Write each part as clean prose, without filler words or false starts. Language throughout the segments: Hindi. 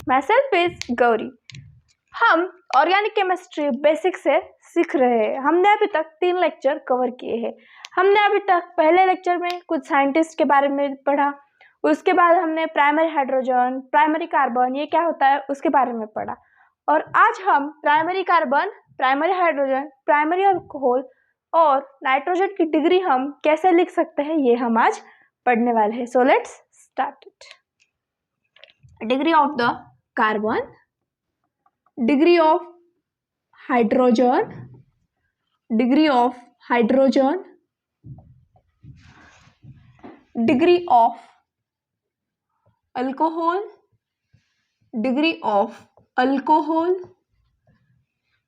My self is Gauri. हम ऑर्गेनिक केमिस्ट्री बेसिक से सीख रहे हैं। हमने अभी तक 3 लेक्चर कवर किए हैं। हमने अभी तक पहले लेक्चर में कुछ साइंटिस्ट के बारे में पढ़ा, उसके बाद हमने प्राइमरी हाइड्रोजन, प्राइमरी कार्बन ये क्या होता है उसके बारे में पढ़ा, और आज हम primary carbon, primary hydrogen, primary alcohol और नाइट्रोजन की डिग्री हम कैसे लिख सकते हैं ये हम आज पढ़ने वाले हैं। So let's start it. Degree of the carbon, degree of hydrogen, degree of hydrogen, degree of alcohol, degree of alcohol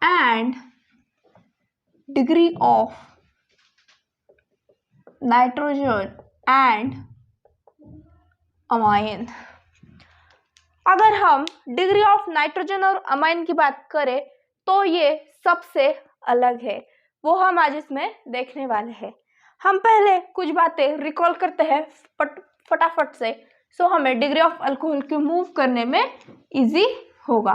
and degree of nitrogen and amine। अगर हम डिग्री ऑफ नाइट्रोजन और अमाइन की बात करें तो ये सबसे अलग है, वो हम आज इसमें देखने वाले हैं। हम पहले कुछ बातें रिकॉल करते हैं फटाफट से, सो हमें डिग्री ऑफ अल्कोहल को मूव करने में इजी होगा।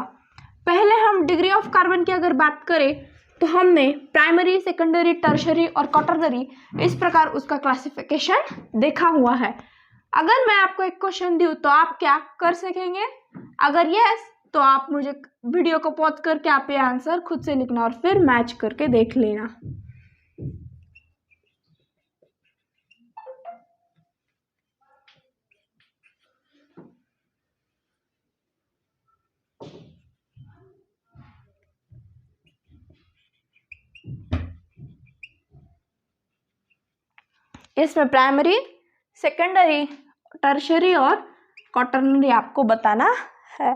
पहले हम डिग्री ऑफ कार्बन की अगर बात करें तो हमने प्राइमरी, सेकेंडरी, टर्शरी और क्वाटरनरी इस प्रकार उसका क्लासिफिकेशन देखा हुआ है। अगर मैं आपको एक क्वेश्चन दूं तो आप क्या कर सकेंगे? अगर यस तो आप मुझे वीडियो को पॉज करके आप ये आंसर खुद से लिखना और फिर मैच करके देख लेना। इसमें प्राइमरी, सेकेंडरी, टर्शरी और क्वाटरनरी आपको बताना है।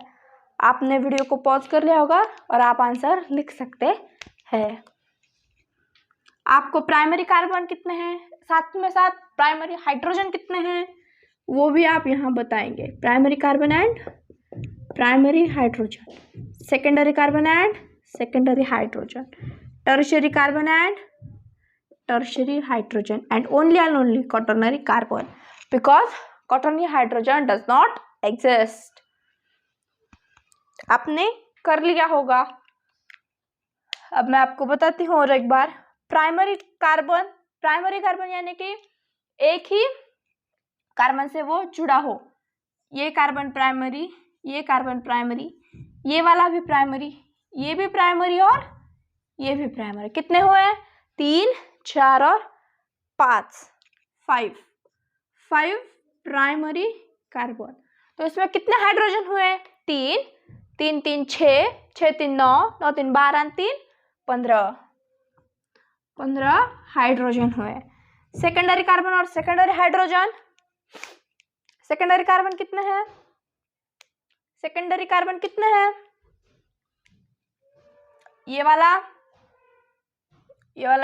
आपने वीडियो को पॉज कर लिया होगा और आप आंसर लिख सकते हैं। आपको प्राइमरी कार्बन कितने हैं, साथ में साथ प्राइमरी हाइड्रोजन कितने हैं वो भी आप यहाँ बताएंगे। Primary carbon and primary hydrogen, secondary carbon and secondary hydrogen, tertiary carbon and tertiary hydrogen, and only quaternary carbon because quaternary hydrogen does not exist। आपने कर लिया होगा। अब मैं आपको बताती हूँ और एक बार। प्राइमरी कार्बन यानी कि एक ही कार्बन से वो जुड़ा हो। ये कार्बन प्राइमरी, ये कार्बन प्राइमरी, ये वाला भी प्राइमरी, ये भी प्राइमरी और ये भी प्राइमरी। कितने हुए? 3, 4 और 5 प्राइमरी कार्बन। तो इसमें कितने हाइड्रोजन हुए? 3, 3 3 6, 6 3 9, 9 3 12, 3 15 हाइड्रोजन हुए। सेकेंडरी कार्बन और सेकेंडरी हाइड्रोजन, सेकेंडरी कार्बन कितने हैं? सेकेंडरी कार्बन कितने हैं? ये वाला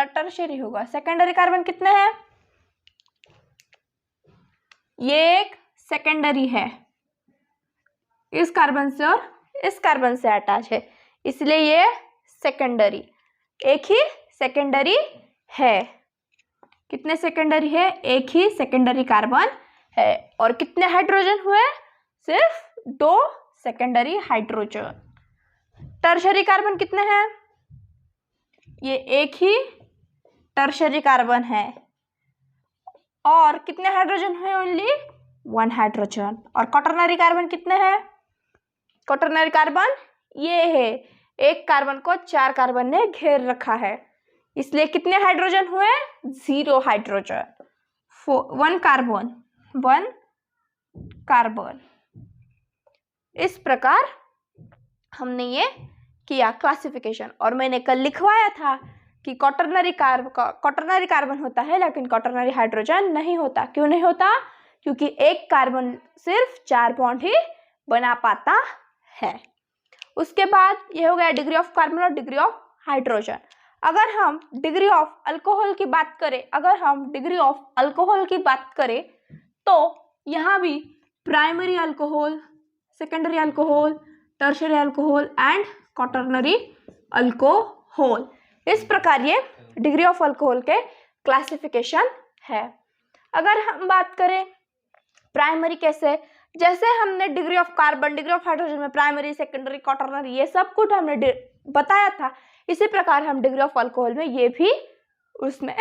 टर्शरी होगा। सेकेंडरी कार्बन कितने हैं? ये एक सेकेंडरी है, इस कार्बन से और इस कार्बन से अटैच है, इसलिए ये सेकेंडरी, एक ही सेकेंडरी है। कितने सेकेंडरी है? एक ही सेकेंडरी कार्बन है। और कितने हाइड्रोजन हुए? सिर्फ 2 सेकेंडरी हाइड्रोजन। टर्शरी कार्बन कितने हैं? ये एक ही टर्शरी कार्बन है। और कितने हाइड्रोजन है? Only 1 hydrogen. और क्वाटरनरी कार्बन कितने हैं? क्वाटरनरी कार्बन ये है, एक कार्बन को 4 कार्बन ने घेर रखा है, इसलिए कितने हाइड्रोजन हुए? 0 हाइड्रोजन। 1 कार्बन। इस प्रकार हमने ये किया क्लासिफिकेशन। और मैंने कल लिखवाया था कि क्वाटरनरी कार्बन होता है लेकिन क्वाटरनरी हाइड्रोजन नहीं होता। क्यों नहीं होता? क्योंकि एक कार्बन सिर्फ 4 बॉन्ड ही बना पाता है। उसके बाद ये हो गया डिग्री ऑफ कार्बन और डिग्री ऑफ हाइड्रोजन। अगर हम डिग्री ऑफ अल्कोहल की बात करें, तो यहाँ भी primary alcohol, secondary alcohol, tertiary alcohol and quaternary alcohol, इस प्रकार ये डिग्री ऑफ अल्कोहल के क्लासिफिकेशन है। अगर हम बात करें प्राइमरी कैसे, जैसे हमने degree of carbon, degree of hydrogen में प्राइमरी, सेकेंडरी, क्वाटरनरी ये सब कुछ हमने बताया था, इसी प्रकार हम डिग्री ऑफ अल्कोहल में ये भी उसमें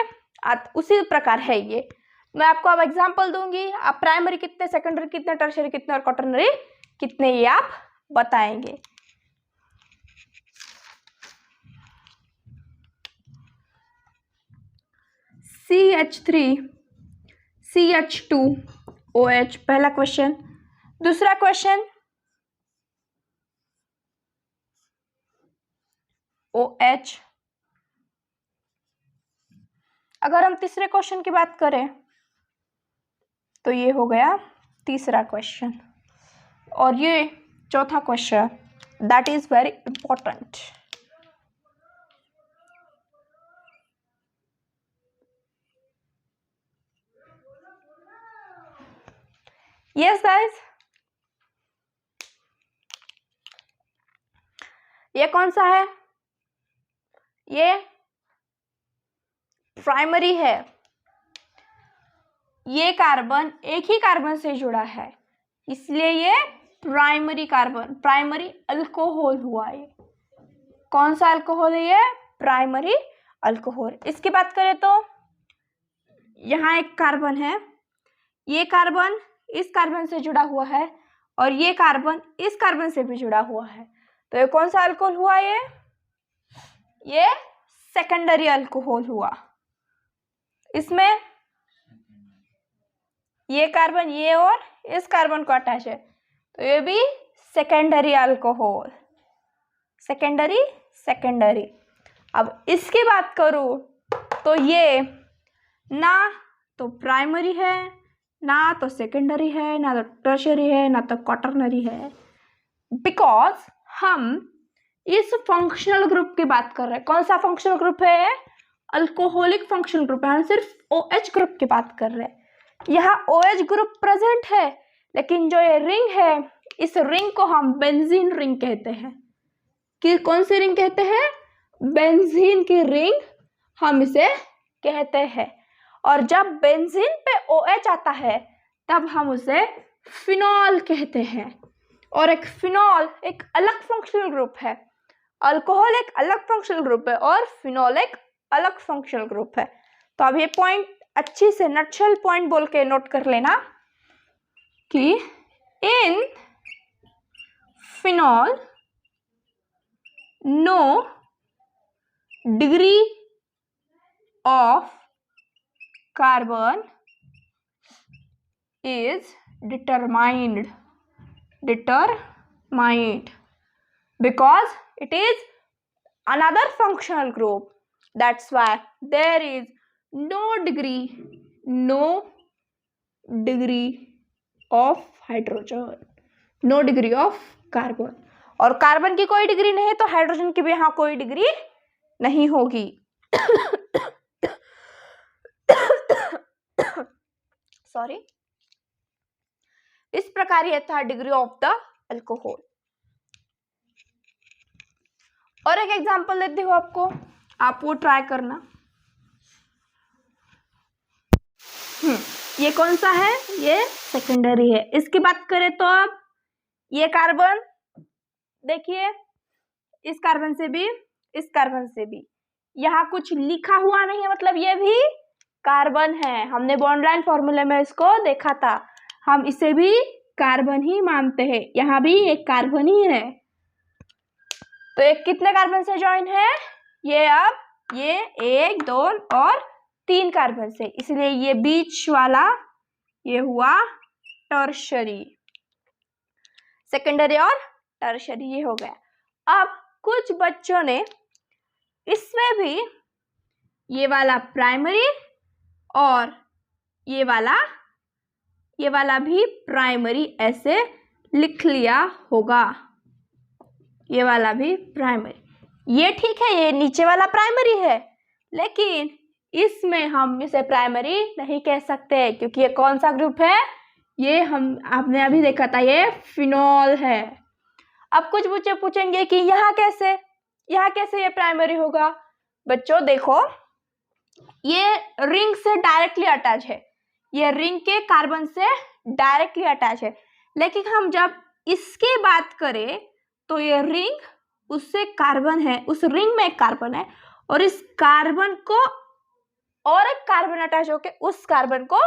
उसी प्रकार है ये। मैं आपको अब एग्जांपल दूंगी, आप प्राइमरी कितने, सेकेंडरी कितने, टर्शियरी कितने और क्वाटरनरी कितने ये आप बताएंगे। CH3 CH2OH पहला क्वेश्चन। दूसरा क्वेश्चन OH। अगर हम तीसरे क्वेश्चन की बात करें तो ये हो गया तीसरा क्वेश्चन, और ये चौथा question that is very important. Yes guys, ये कौन सा है, ये प्राइमरी है, ये कार्बन एक ही कार्बन से जुड़ा है, इसलिए ये प्राइमरी कार्बन, प्राइमरी अल्कोहल हुआ। ये कौन सा अल्कोहल है, ये प्राइमरी अल्कोहल। इसकी बात करें तो यहाँ एक कार्बन है, ये कार्बन इस कार्बन से जुड़ा हुआ है और ये कार्बन इस कार्बन से भी जुड़ा हुआ है, तो ये कौन सा अल्कोहल हुआ, ये सेकेंडरी अल्कोहल हुआ। इसमें ये कार्बन ये और इस कार्बन को अटैच है, तो ये भी सेकेंडरी अल्कोहल, सेकेंडरी। अब इसकी बात करूं तो ये ना तो प्राइमरी है, ना तो सेकेंडरी है, ना तो टर्शियरी है, ना तो क्वाटरनरी है, बिकॉज हम इस फंक्शनल ग्रुप की बात कर रहे हैं। कौन सा फंक्शनल ग्रुप है, अल्कोहलिक फंक्शनल ग्रुप है, हम सिर्फ OH ग्रुप की बात कर रहे हैं। यहाँ OH ग्रुप प्रेजेंट है, लेकिन जो ये रिंग है, इस रिंग को हम बेंजीन रिंग कहते हैं। कि कौन सी रिंग कहते हैं, बेंजीन की रिंग हम इसे कहते हैं। और जब बेंजीन पे OH आता है तब हम उसे फिनॉल कहते हैं। और एक फिनॉल एक अलग फंक्शनल ग्रुप है, अल्कोहल एक अलग फंक्शनल ग्रुप है और फिनॉल एक अलग फंक्शनल ग्रुप है। तो अब ये पॉइंट अच्छी से नटशेल पॉइंट बोल के नोट कर लेना कि in phenol no degree of carbon is determined because it is another functional group. That's why there is no degree of hydrogen, no degree of carbon. और कार्बन की कोई डिग्री नहीं तो हाइड्रोजन की भी यहाँ कोई डिग्री नहीं होगी। सॉरी। इस प्रकार यह था डिग्री ऑफ द अल्कोहल। और एक एग्जांपल देती हूँ आपको, आप वो ट्राई करना। ये कौन सा है, ये सेकेंडरी है। इसकी बात करें तो अब ये कार्बन देखिए, इस कार्बन से भी इस कार्बन से भी यहाँ कुछ लिखा हुआ नहीं है, मतलब ये भी कार्बन है। हमने बॉन्ड लाइन फॉर्मूले में इसको देखा था, हम इसे भी कार्बन ही मानते हैं। यहाँ भी एक कार्बन ही है। तो एक कितने कार्बन से ज्वाइन है, ये अब ये 1 2 और 3 कार्बन से, इसलिए ये बीच वाला ये हुआ टर्शरी। सेकेंडरी और टर्शरी ये हो गया। अब कुछ बच्चों ने इसमें भी ये वाला प्राइमरी और ये वाला भी प्राइमरी ऐसे लिख लिया होगा। ये वाला भी प्राइमरी, ये ठीक है, ये नीचे वाला प्राइमरी है, लेकिन इसमें हम इसे प्राइमरी नहीं कह सकते क्योंकि ये कौन सा ग्रुप है, ये आपने अभी देखा था, ये फिनॉल है। अब कुछ बच्चे पूछेंगे कि यहाँ कैसे ये प्राइमरी होगा। बच्चों देखो, ये रिंग से डायरेक्टली अटैच है, ये रिंग के कार्बन से डायरेक्टली अटैच है। लेकिन हम जब इसकी बात करें तो ये रिंग, उससे कार्बन है, उस रिंग में एक कार्बन है और इस कार्बन को और एक कार्बन अटैच होके उस कार्बन को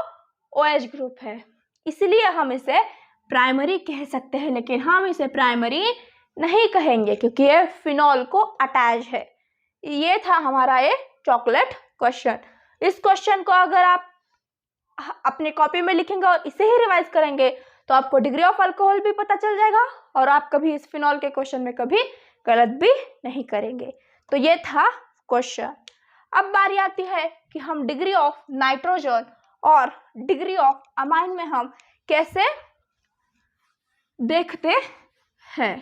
OH ग्रुप है, इसलिए हम इसे प्राइमरी कह सकते हैं। लेकिन हम इसे प्राइमरी नहीं कहेंगे क्योंकि ये फिनॉल को अटैच है। ये था हमारा ये चॉकलेट क्वेश्चन। इस क्वेश्चन को अगर आप अपने कॉपी में लिखेंगे और इसे ही रिवाइज करेंगे तो आपको डिग्री ऑफ अल्कोहल भी पता चल जाएगा और आप कभी इस फिनॉल के क्वेश्चन में कभी गलत भी नहीं करेंगे। तो ये था क्वेश्चन। अब बारी आती है कि हम डिग्री ऑफ नाइट्रोजन और डिग्री ऑफ अमाइन में हम कैसे देखते हैं।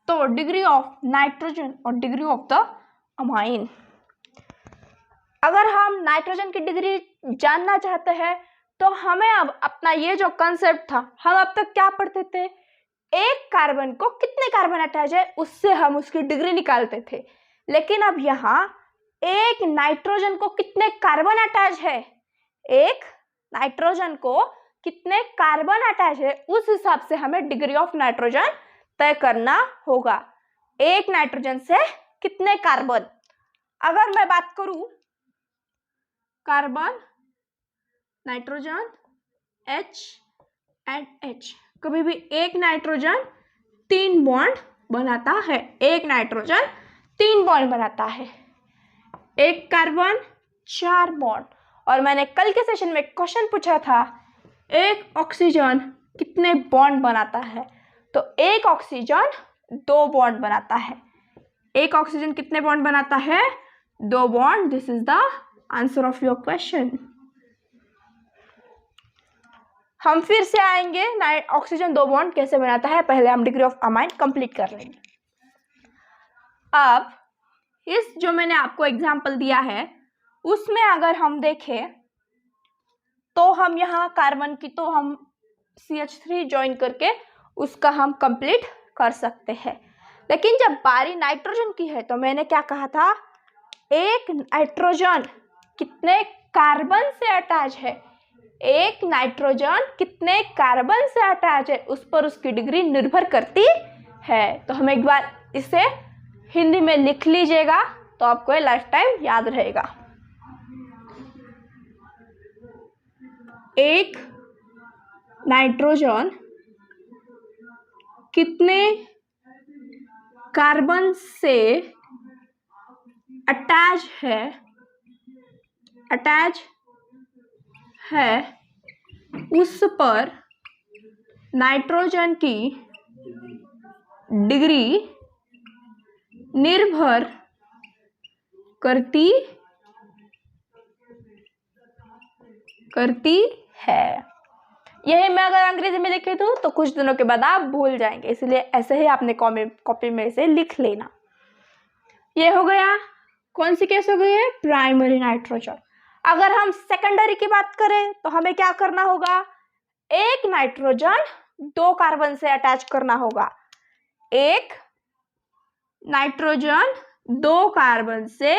तो डिग्री ऑफ नाइट्रोजन और डिग्री ऑफ द अमाइन, अगर हम नाइट्रोजन की डिग्री जानना चाहते हैं तो हमें अब अपना ये जो कंसेप्ट था, हम अब तक क्या पढ़ते थे, एक कार्बन को कितने कार्बन अटैच है उससे हम उसकी डिग्री निकालते थे। लेकिन अब यहाँ एक नाइट्रोजन को कितने कार्बन अटैच है, एक नाइट्रोजन को कितने कार्बन अटैच है, उस हिसाब से हमें डिग्री ऑफ नाइट्रोजन तय करना होगा। एक नाइट्रोजन से कितने कार्बन, अगर मैं बात करूं carbon, nitrogen, H and H, कभी भी एक नाइट्रोजन 3 बॉन्ड बनाता है, एक नाइट्रोजन 3 बॉन्ड बनाता है, एक कार्बन 4 बॉन्ड। और मैंने कल के सेशन में क्वेश्चन पूछा था एक ऑक्सीजन कितने बॉन्ड बनाता है, तो एक ऑक्सीजन 2 बॉन्ड बनाता है। एक ऑक्सीजन कितने बॉन्ड बनाता है, 2 bond. This is the answer of your question. हम फिर से आएंगे ऑक्सीजन 2 बॉन्ड कैसे बनाता है, पहले हम डिग्री ऑफ अमाइन कंप्लीट कर लेंगे। अब इस जो मैंने आपको एग्जांपल दिया है उसमें अगर हम देखें तो हम यहाँ कार्बन की तो हम CH3 ज्वाइन करके उसका हम कंप्लीट कर सकते हैं। लेकिन जब बारी नाइट्रोजन की है तो मैंने क्या कहा था, एक नाइट्रोजन कितने कार्बन से अटैच है, एक नाइट्रोजन कितने कार्बन से अटैच है उस पर उसकी डिग्री निर्भर करती है। तो हम एक बार इसे हिंदी में लिख लीजिएगा तो आपको ये लाइफ टाइम याद रहेगा। एक नाइट्रोजन कितने कार्बन से अटैच है उस पर नाइट्रोजन की डिग्री निर्भर करती है। यही मैं अगर अंग्रेजी में लिखे तो कुछ दिनों के बाद आप भूल जाएंगे, इसलिए ऐसे ही आपने कॉपी में से लिख लेना। ये हो गया, कौन सी केस हो गई है, प्राइमरी नाइट्रोजन। अगर हम सेकेंडरी की बात करें तो हमें क्या करना होगा, एक नाइट्रोजन 2 कार्बन से अटैच करना होगा, एक नाइट्रोजन 2 कार्बन से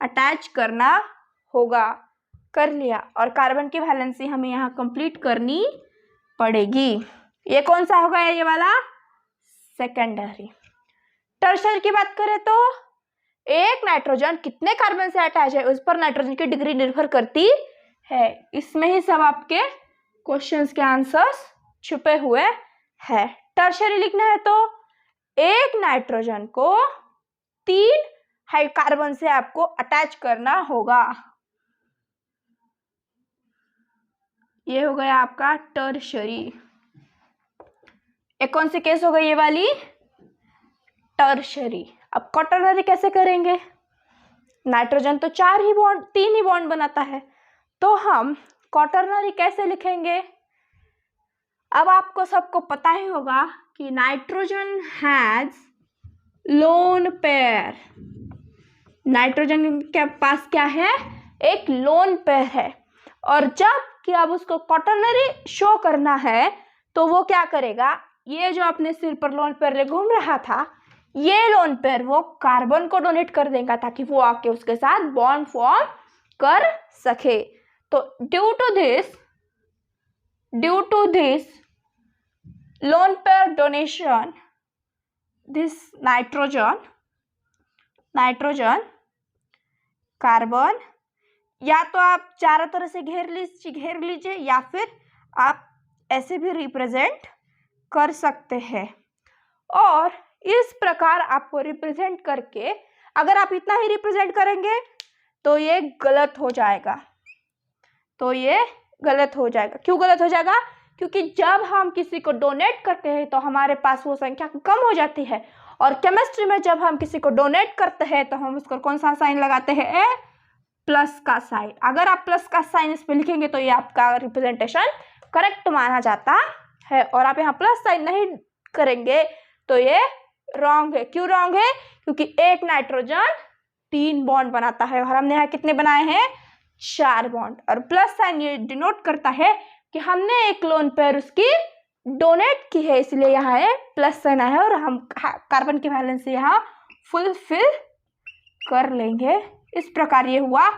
अटैच करना होगा। कर लिया, और कार्बन की वैलेंसी हमें यहाँ कंप्लीट करनी पड़ेगी। ये कौन सा होगा, ये वाला सेकेंडरी। टर्शरी की बात करें तो एक नाइट्रोजन कितने कार्बन से अटैच है उस पर नाइट्रोजन की डिग्री निर्भर करती है। इसमें ही सब आपके क्वेश्चंस के आंसर्स छुपे हुए हैं। टर्शरी लिखना है तो एक नाइट्रोजन को 3 हाई कार्बन से आपको अटैच करना होगा। ये हो गया आपका टर्शरी। एक कौन सी केस हो गई, ये वाली टर्शरी। अब क्वाटरनरी कैसे करेंगे, नाइट्रोजन तो 3 ही बॉन्ड बनाता है, तो हम क्वाटरनरी कैसे लिखेंगे। अब आपको सबको पता ही होगा कि nitrogen has lone pair, nitrogen के पास क्या है, एक लोन पेयर है। और जब कि अब उसको क्वाटरनरी शो करना है तो वो क्या करेगा, ये जो अपने सिर पर लोन पेयर घूम रहा था ये लोन पेयर वो कार्बन को डोनेट कर देगा ताकि वो आके उसके साथ बॉन्ड फॉर्म कर सके। तो due to this lone pair donation, this nitrogen carbon, या तो आप चारों तरह से घेर लीजिए या फिर आप ऐसे भी रिप्रेजेंट कर सकते हैं। और इस प्रकार आपको रिप्रेजेंट करके, अगर आप इतना ही रिप्रेजेंट करेंगे तो ये गलत हो जाएगा। क्यों गलत हो जाएगा? क्योंकि जब हम किसी को डोनेट करते हैं तो हमारे पास वो संख्या कम हो जाती है, और केमिस्ट्री में जब हम किसी को डोनेट करते हैं तो हम उसको कौन सा साइन लगाते हैं? प्लस का साइन। अगर आप प्लस का साइन इस पे लिखेंगे तो ये आपका रिप्रेजेंटेशन करेक्ट माना जाता है, और आप यहाँ प्लस साइन नहीं करेंगे तो ये रॉन्ग है। क्यों रॉन्ग है? क्योंकि एक नाइट्रोजन 3 बॉन्ड बनाता है और हमने यहाँ कितने बनाए हैं? 4 बॉन्ड। और प्लस साइन ये डिनोट करता है कि हमने एक लोन पेयर उसकी डोनेट की है, इसलिए यहाँ है प्लस साइन आया है, और हम कार्बन की वैलेंसी यहाँ फुलफिल कर लेंगे। इस प्रकार ये हुआ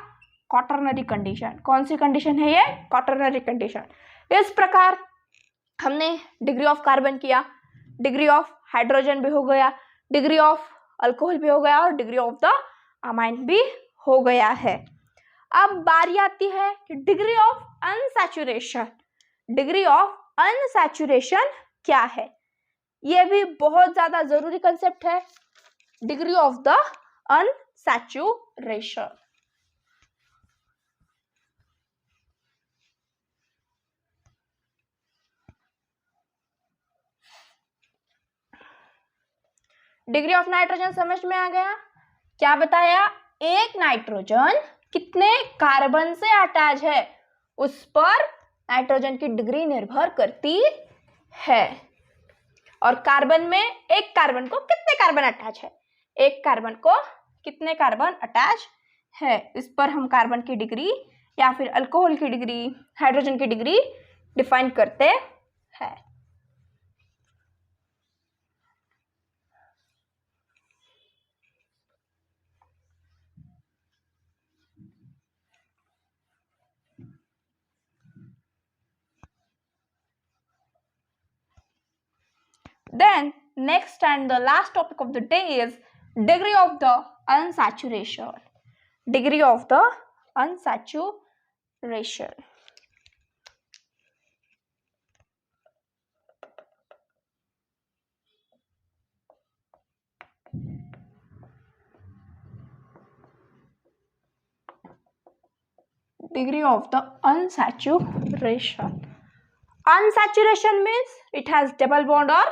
क्वाटरनरी कंडीशन। कौन सी कंडीशन है ये? Quaternary condition. इस प्रकार हमने डिग्री ऑफ कार्बन किया, डिग्री ऑफ हाइड्रोजन भी हो गया, डिग्री ऑफ अल्कोहल भी हो गया, और डिग्री ऑफ द अमाइन भी हो गया है। अब बारी आती है कि degree of unsaturation. Degree of unsaturation क्या है? यह भी बहुत ज्यादा जरूरी कंसेप्ट है, degree of the unsaturation. Degree of nitrogen समझ में आ गया? क्या बताया? एक नाइट्रोजन कितने कार्बन से अटैच है उस पर नाइट्रोजन की डिग्री निर्भर करती है। और कार्बन में एक कार्बन को कितने कार्बन अटैच है, एक कार्बन को कितने कार्बन अटैच है, इस पर हम कार्बन की डिग्री या फिर अल्कोहल की डिग्री, हाइड्रोजन की डिग्री डिफाइन करते हैं। Then next and the last topic of the day is degree of the unsaturation. Degree of the unsaturation. Degree of the unsaturation. Unsaturation means it has double bond or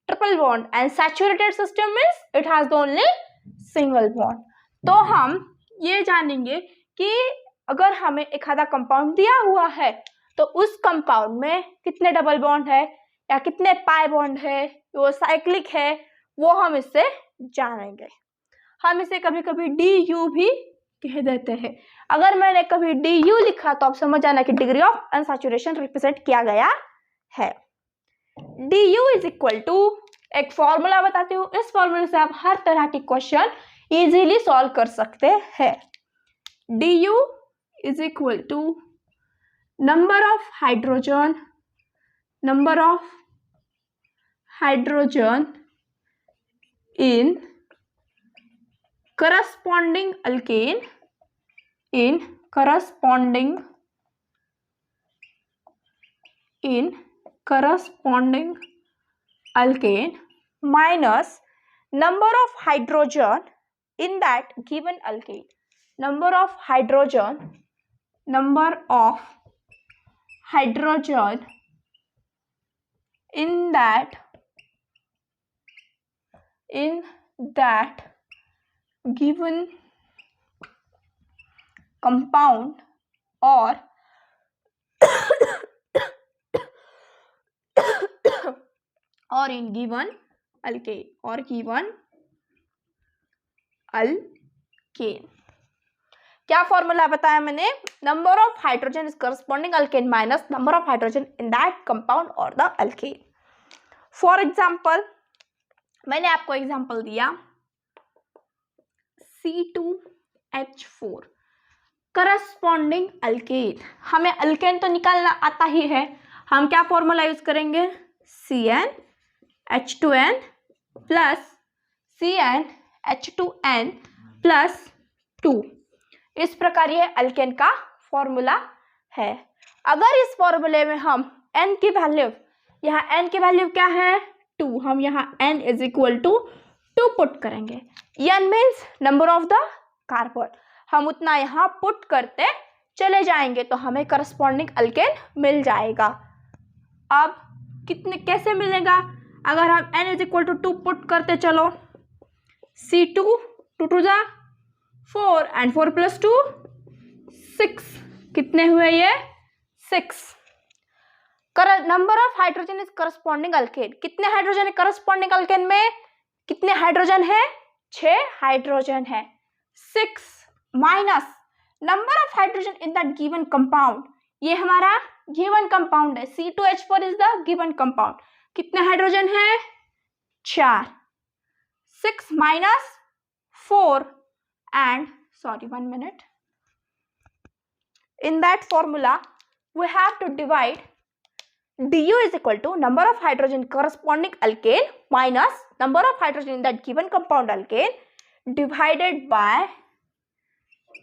triple bond, and saturated system means it has only single bond. तो हम ये जानेंगे कि अगर हमें एक आधा कंपाउंड दिया हुआ है तो उस कंपाउंड में कितने डबल बॉन्ड है या कितने पाई बॉन्ड है, वो साइक्लिक है, वो हम इससे जानेंगे। हम इसे कभी कभी DU भी कह देते हैं। अगर मैंने कभी DU लिखा तो आप समझ जाना कि डिग्री ऑफ अनसैचुरेशन रिप्रेजेंट किया गया है। DU इज इक्वल टू, एक फॉर्मूला बताती हूँ, इस फॉर्मूले से आप हर तरह की क्वेश्चन इजीली सॉल्व कर सकते हैं। DU is equal to number of hydrogen in corresponding alkane minus number of hydrogen in that given alkane. Number of hydrogen in that given compound or in given alkane क्या फॉर्मूला बताया मैंने? Number of hydrogen is corresponding alkane minus number of hydrogen in that compound और द अल्केन। फॉर एग्जाम्पल मैंने आपको एग्जांपल दिया C2H4 करस्पॉन्डिंग अल्केन। हमें अल्केन तो निकालना आता ही है, हम क्या फॉर्मूला यूज करेंगे, CnH2n प्लस CnH2n प्लस 2। इस प्रकार यह अल्केन का फॉर्मूला है। अगर इस फॉर्मूले में हम n की वैल्यू, यहाँ n की वैल्यू क्या है 2, हम यहाँ n is equal to 2 put करेंगे। n means number of the carbon, हम उतना यहाँ पुट करते चले जाएंगे तो हमें करस्पॉन्डिंग अल्केन मिल जाएगा। अब कितने कैसे मिलेगा, अगर हम n is equal to 2 put करते चलो, C2 2 टू जा 4 एंड 4 प्लस 2 6, कितने हुए ये 6। Number of hydrogen is corresponding alkane, कितने हाइड्रोजन है करस्पॉन्डिंग अल्केन में, कितने हाइड्रोजन है 6 हाइड्रोजन है। 6 minus number of hydrogen in that given compound, ये हमारा गिवन कंपाउंड है, C2H4 is the given compound, कितने हाइड्रोजन है 4। 6 minus 4 and sorry 1 minute, in that formula we have to divide du is equal to number of hydrogen corresponding alkane minus number of hydrogen in that given compound alkane divided by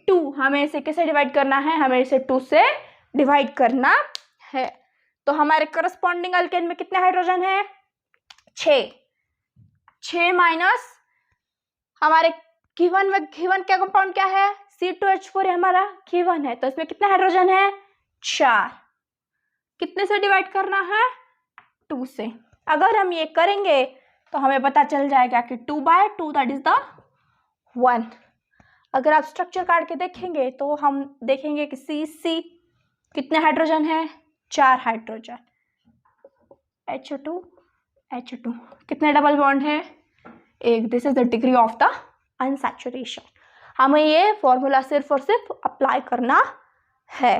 2। हमें इसे कैसे डिवाइड करना है, हमें इसे 2 से डिवाइड करना है। तो हमारे करस्पॉन्डिंग अल्केन में कितने हाइड्रोजन है 6 माइनस हमारे गिवन में, गिवन क्या कंपाउंड क्या है C2H4 हमारा गिवन है, तो इसमें कितने हाइड्रोजन है 4, कितने से डिवाइड करना है 2 से। अगर हम ये करेंगे तो हमें पता चल जाएगा कि 2/2 दैट इज द 1। अगर आप स्ट्रक्चर काट के देखेंगे तो हम देखेंगे कि C कितने हाइड्रोजन है 4 हाइड्रोजन, H2 कितने डबल बॉन्ड है 1, this is the degree of the unsaturation. हमें ये फॉर्मूला सिर्फ और सिर्फ अप्लाई करना है।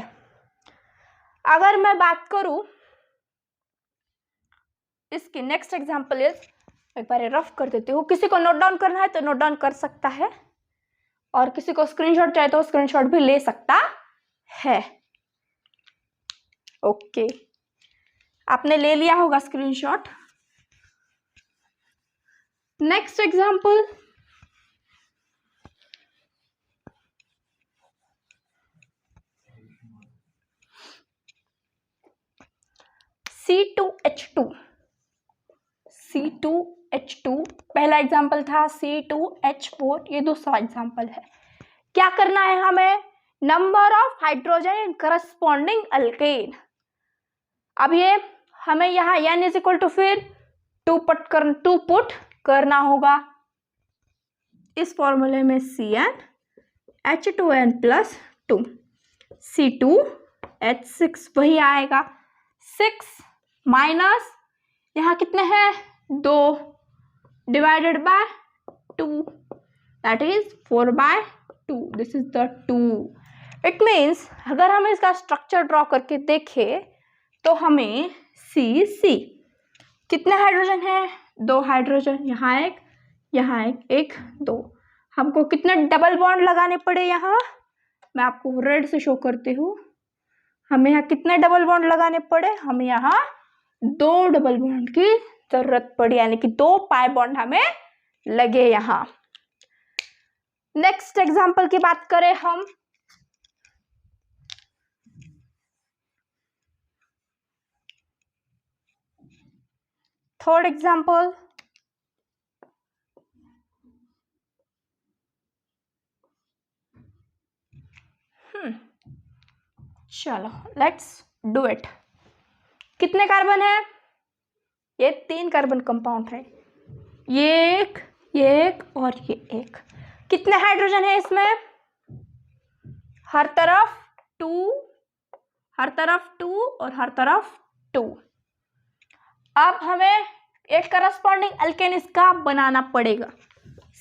अगर मैं बात करूं इसकी नेक्स्ट एग्जांपल इज, एक बार रफ कर देती हूँ, किसी को नोट डाउन करना है तो नोट डाउन कर सकता है और किसी को स्क्रीनशॉट चाहिए तो स्क्रीनशॉट भी ले सकता है। ओके, आपने ले लिया होगा स्क्रीनशॉट। नेक्स्ट एग्जांपल, C2H2 पहला एग्जाम्पल था, C2H4 ये दूसरा एग्जाम्पल है। क्या करना है हमें, number of hydrogen in corresponding alkane. अब ये हमें यहाँ n इज इक्वल टू फिर 2 पुट करना होगा इस फॉर्मूले में, CnH2n प्लस 2 C2H6 वही आएगा। 6 माइनस यहाँ कितने हैं 2 divided by 2 that is 4/2, this is the 2। It means अगर हम इसका स्ट्रक्चर ड्रॉ करके देखें तो हमें C कितने हाइड्रोजन है 2 हाइड्रोजन, यहाँ एक 2। हमको कितने डबल बॉन्ड लगाने पड़े, यहाँ मैं आपको रेड से शो करती हूँ, हमें यहाँ कितने डबल बॉन्ड लगाने पड़े, हमें यहाँ 2 डबल बॉन्ड की जरूरत पड़ी, यानी कि 2 पाई बॉन्ड हमें लगे यहाँ। नेक्स्ट एग्जांपल की बात करें हम, थर्ड एग्जांपल, चलो लेट्स डू इट। कितने कार्बन है, ये 3 कार्बन कंपाउंड है, ये एक और ये एक। कितने हाइड्रोजन है इसमें, हर तरफ 2 और हर तरफ 2। अब हमें एक करस्पॉन्डिंग अल्केन इसका बनाना पड़ेगा।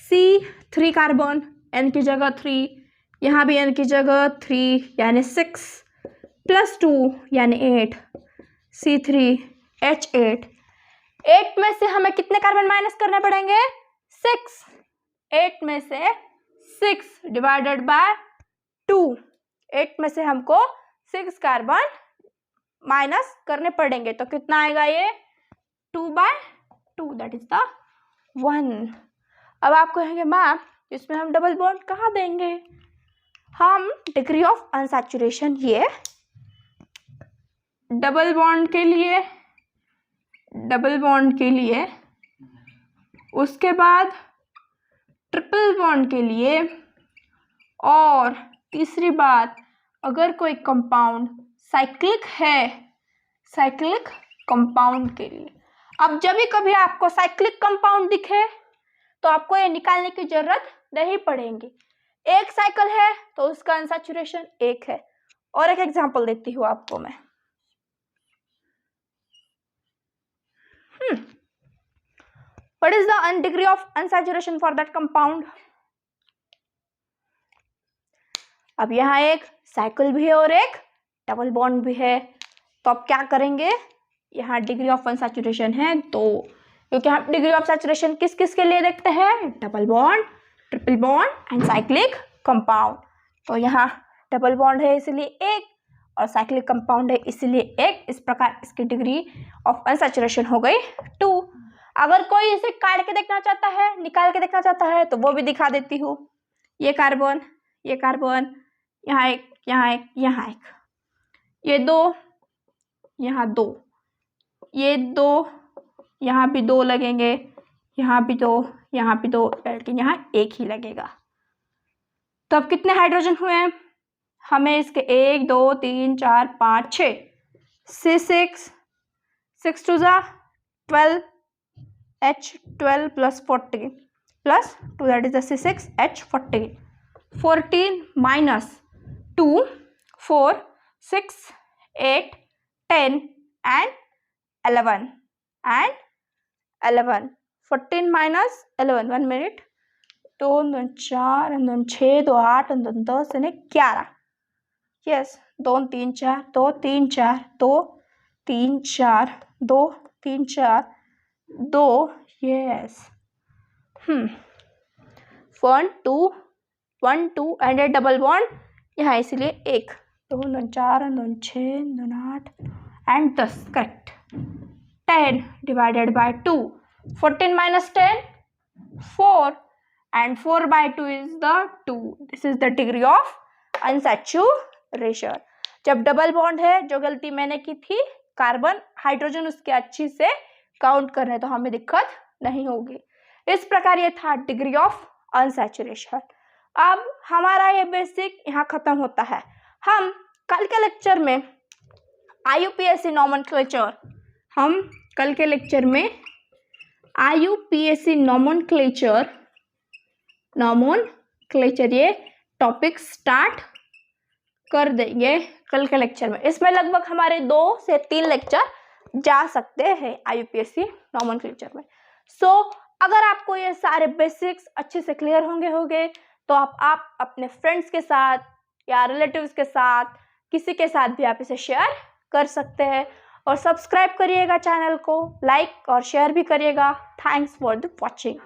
C3 कार्बन, N की जगह 3, यहाँ भी N की जगह 3 यानी 6 प्लस 2 यानी 8, C3H8 8 में से हमें कितने कार्बन माइनस करने पड़ेंगे? 6। 8 में से 6 डिवाइडेड बाय 2, 8 में से हमको 6 कार्बन माइनस करने पड़ेंगे, तो कितना आएगा ये? 2/2, दैट इज द 1। अब आप कहेंगे मैम इसमें हम डबल बॉन्ड कहाँ देंगे? हम डिग्री ऑफ अनसैचुरेशन, ये डबल बॉन्ड के लिए, उसके बाद ट्रिपल बॉन्ड के लिए, और तीसरी बात अगर कोई कंपाउंड साइक्लिक है, साइक्लिक कंपाउंड के लिए। अब जब भी कभी आपको साइक्लिक कंपाउंड दिखे तो आपको ये निकालने की जरूरत नहीं पड़ेगी। एक साइकिल है तो उसका अनसैचुरेशन 1 है। और एक एग्जांपल देती हूँ आपको मैं। What is the degree of unsaturation for that compound? अब यहाँ एक साइकिल भी है और एक डबल बॉन्ड भी है, तो अब क्या करेंगे? यहाँ डिग्री ऑफ अनसैचुरेशन है, तो क्योंकि हम डिग्री ऑफ सैचुरेशन किस किस के लिए देखते हैं? Double bond, triple bond and cyclic compound. तो यहाँ डबल बॉन्ड है इसलिए 1 और साइक्लिक कंपाउंड है इसलिए 1। इस प्रकार इसकी डिग्री ऑफ अनसैचुरेशन हो गई 2। अगर कोई इसे काट के देखना चाहता है, निकाल के देखना चाहता है, तो वो भी दिखा देती हूँ। ये कार्बन, ये कार्बन, यहाँ एक, यहाँ एक, यहाँ एक, ये 2, यहाँ 2, ये 2, यहाँ भी 2 लगेंगे, यहाँ भी 2, यहाँ भी 2, लेकिन यहाँ 1 ही लगेगा। तो अब कितने हाइड्रोजन हुए हैं? हमें इसके 1 2 3 4 5 6 6 2 12 H12 plus 14 plus 2, that is the C6H14. 14 minus 2, 4, 6, 8, 10 and 11 and 11. 14 minus 11, 1 minute. 2 2 4 2 6 2 8 2 10 and 11. Yes, 2 3 4 2 3 4 2 3 4 2 3 4 2, yes. 1 2 and a double bond यहाँ इसलिए 1 2 2 4 2 6 2 8 and 10, correct. 10 divided by 2, 14 minus 10 4 and 4 by 2 is the 2. This is the degree of unsaturation. जब डबल बॉन्ड है, जो गलती मैंने की थी, कार्बन हाइड्रोजन उसके अच्छी से काउंट कर रहे हैं तो हमें दिक्कत नहीं होगी। इस प्रकार ये था डिग्री ऑफ अनसैचुरेशन। अब हमारा ये बेसिक यहाँ खत्म होता है। हम कल के लेक्चर में IUPAC नॉमेनक्लेचर, हम कल के लेक्चर में IUPAC नॉमेनक्लेचर ये टॉपिक स्टार्ट कर देंगे कल के लेक्चर में। इसमें लगभग हमारे 2 से 3 लेक्चर जा सकते हैं IUPAC नॉमेनक्लेचर में। अगर आपको ये सारे बेसिक्स अच्छे से क्लियर होंगे तो आप अपने फ्रेंड्स के साथ या रिलेटिव्स के साथ, किसी के साथ भी आप इसे शेयर कर सकते हैं। और सब्सक्राइब करिएगा चैनल को, लाइक और शेयर भी करिएगा। Thanks for the watching.